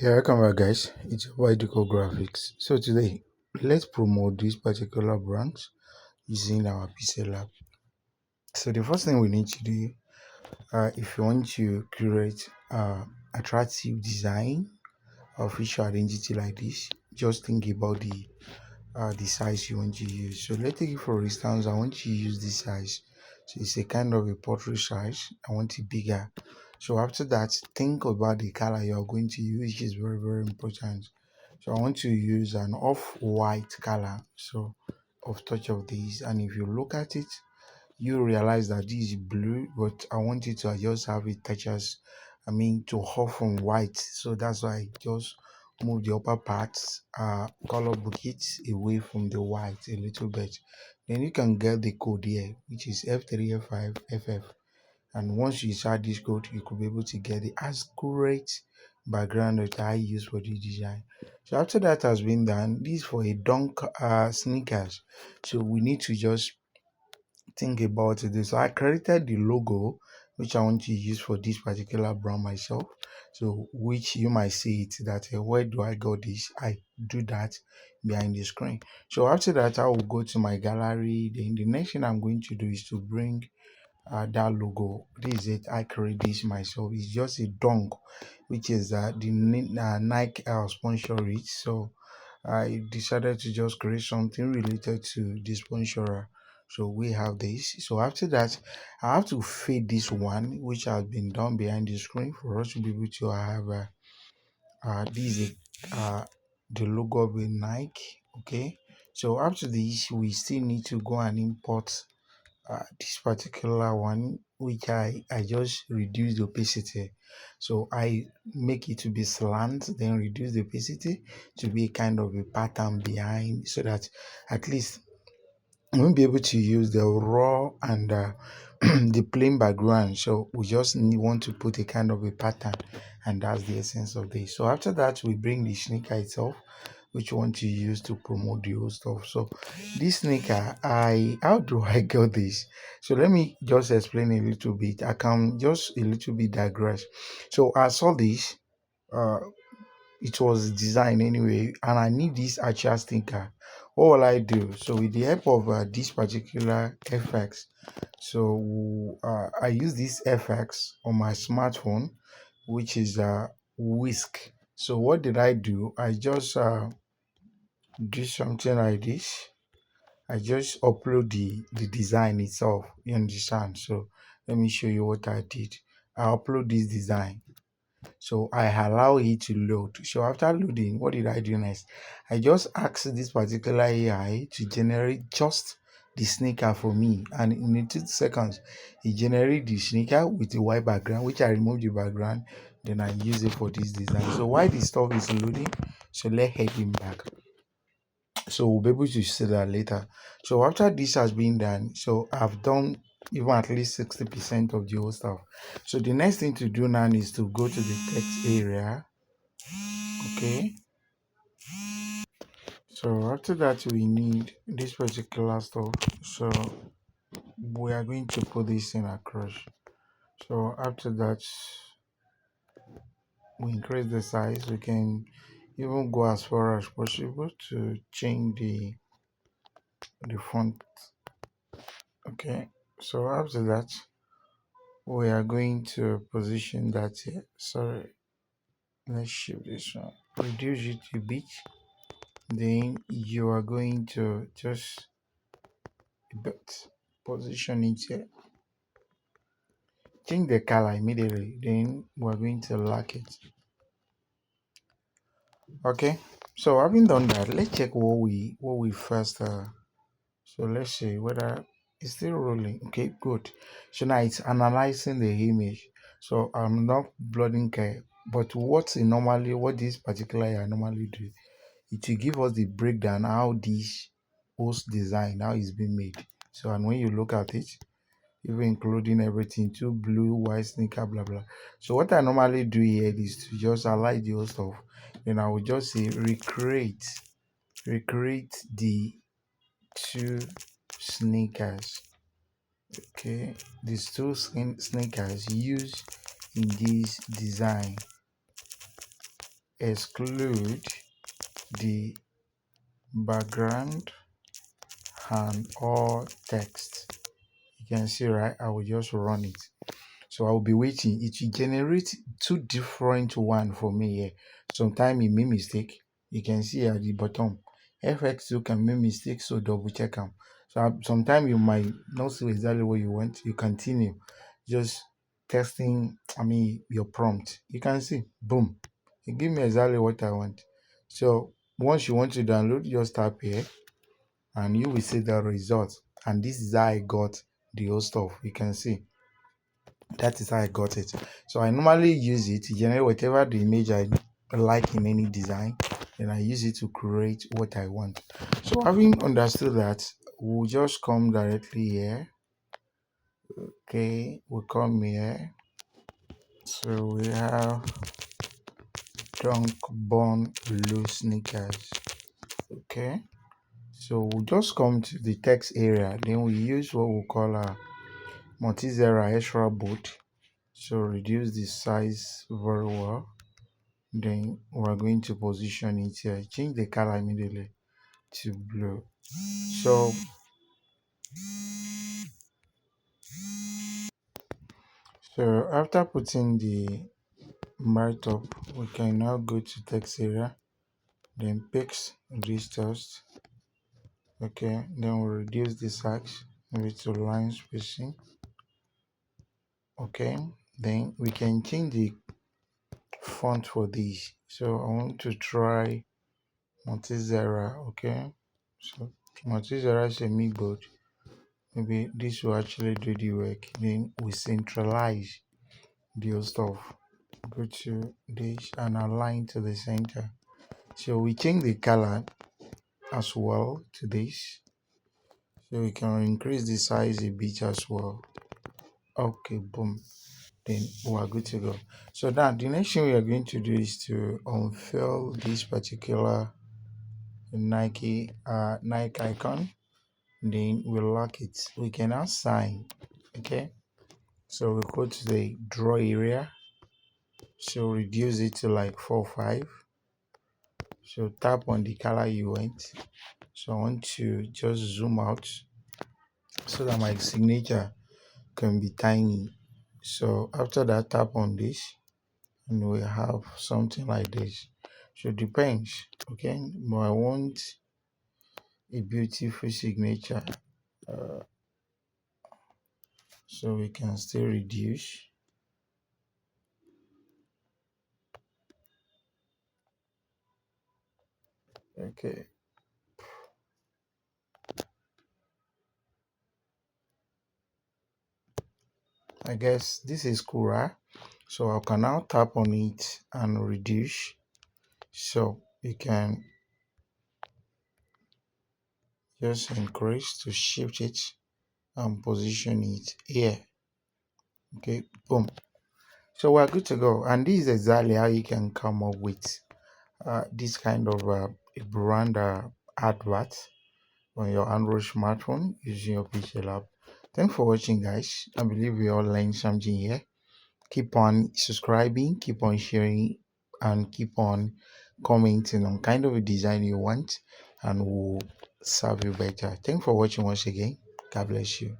Yeah, welcome back, guys. It's Whitico Graphics. So today, let's promote this particular branch using our PixelLab. So the first thing we need to do, if you want to create attractive design of visual identity like this, just think about the size you want to use. So let's take it for instance. I want to use this size. So it's a kind of a portrait size. I want it bigger. So after that, think about the color you are going to use, which is very, very important. So I want to use an off-white color. So of touch of this, and if you look at it, you realize that this is blue, but I want it to just have it touches, to off from white. So that's why I just move the upper parts, color buckets away from the white a little bit. Then you can get the code here, which is F3, F5, FF. And once you insert this code, you could be able to get the accurate background that I use for the design. So after that has been done, this is for a dunk sneakers. So we need to just think about this. So I created the logo which I want to use for this particular brand myself. So which you might see it that where do I got this? I do that behind the screen. So after that, I will go to my gallery. Then the next thing I'm going to do is to bring that logo. This is it. I create this myself. It's just a dunk, which is the Nike sponsor it. So I decided to just create something related to the sponsor. So we have this. So after that, I have to fade this one, which has been done behind the screen for us to be able to have this is the logo of a Nike. Okay. So after this, we still need to go and import this particular one, which I just reduce the opacity. So I make it to be slant, then reduce the opacity to be kind of a pattern behind, so that at least we won't be able to use the raw and the plain background. So we just want to put a kind of a pattern, and that's the essence of this. So after that, we bring the sneaker itself, which you want to use to promote the whole stuff. So this sneaker, how do I get this? So let me just explain a little bit. I can just a little bit digress. So I saw this. Uh, it was designed anyway, and I need this actual sneaker. What will I do? So with the help of this particular FX, so I use this FX on my smartphone, which is Whisk. So what did I do? I just do something like this. I just upload the design itself. You understand? So let me show you what I did. I upload this design. So I allow it to load. So after loading, what did I do next? I just asked this particular AI to generate just the sneaker for me, and in 2 seconds it generated the sneaker with a white background, which I removed the background, then I use it for this design. So while this stuff is loading, so let's head him back. So we'll be able to see that later. So after this has been done, so I've done even at least 60% of the whole stuff. So the next thing to do now is to go to the text area. Okay, so after that we need this particular stuff. So we are going to put this in across. So after that, we increase the size. We can even go as far as possible to change the font. Okay, so after that, we are going to position that here. Sorry, let's shift this one, reduce it a bit. Then you are going to just position it here, change the color immediately. Then we're going to lock it. Okay, so having done that, let's check what we first so let's see whether it's still rolling. Okay, good. So now it's analyzing the image. So I'm not blurring care, but what this particular I normally do, it will give us the breakdown how this post design how it's been made. So and when you look at it, even including everything, two blue, white sneaker, blah blah. So what I normally do here is to just highlight the whole stuff. Then I will just say recreate the two sneakers. Okay, these two sneakers used in this design. exclude the background and all text. You can see, right? I will just run it. So I will be waiting. It will generate two different one for me here. Sometimes it make mistake. You can see at the bottom. FX2 can make mistake, so double check them. So sometimes you might not see exactly what you want. You continue just testing. Your prompt. You can see, boom, it give me exactly what I want. So once you want to download, just tap here, and you will see the result. And this is how I got the whole stuff. You can see. That is how I got it. So I normally use it to generate whatever the image I like in any design, and I use it to create what I want. So having understood that, we'll just come directly here. Okay, we'll come here. So we have dunk born blue sneakers. Okay, so we'll just come to the text area, then we use what we call a Montserrat extra bold. So reduce the size very well. Then we're going to position it here. Change the color immediately to blue. So after putting the markup, we can now go to text area, then fix this text. Okay, then we'll reduce the size maybe to line spacing. Okay, then we can change the font for this. So I want to try Montserrat. Okay, so Montserrat semi bold. Maybe this will actually do the work. Then we centralize the whole stuff. Go to this and align to the center. So we change the color as well to this. So we can increase the size a bit as well. Okay, boom. Then we are good to go. So now the next thing we are going to do is to unveil this particular Nike icon. Then we lock it. We can now sign. Okay. So we go to the draw area. So reduce it to like 4-5. So tap on the color you want. So I want to just zoom out so that my signature can be tiny. So after that, tap on this and we have something like this. So it depends. Okay, but I want a beautiful signature. So we can still reduce. Okay. I guess this is cool, right? So I can now tap on it and reduce. So you can just increase to shift it and position it here. Okay, boom. So we're good to go. And this is exactly how you can come up with this kind of a brand advert on your Android smartphone using your PixelLab. Thanks for watching, guys. I believe we all learned something here. Keep on subscribing, keep on sharing, and keep on commenting on kind of a design you want, and we'll serve you better. Thanks for watching once again. God bless you.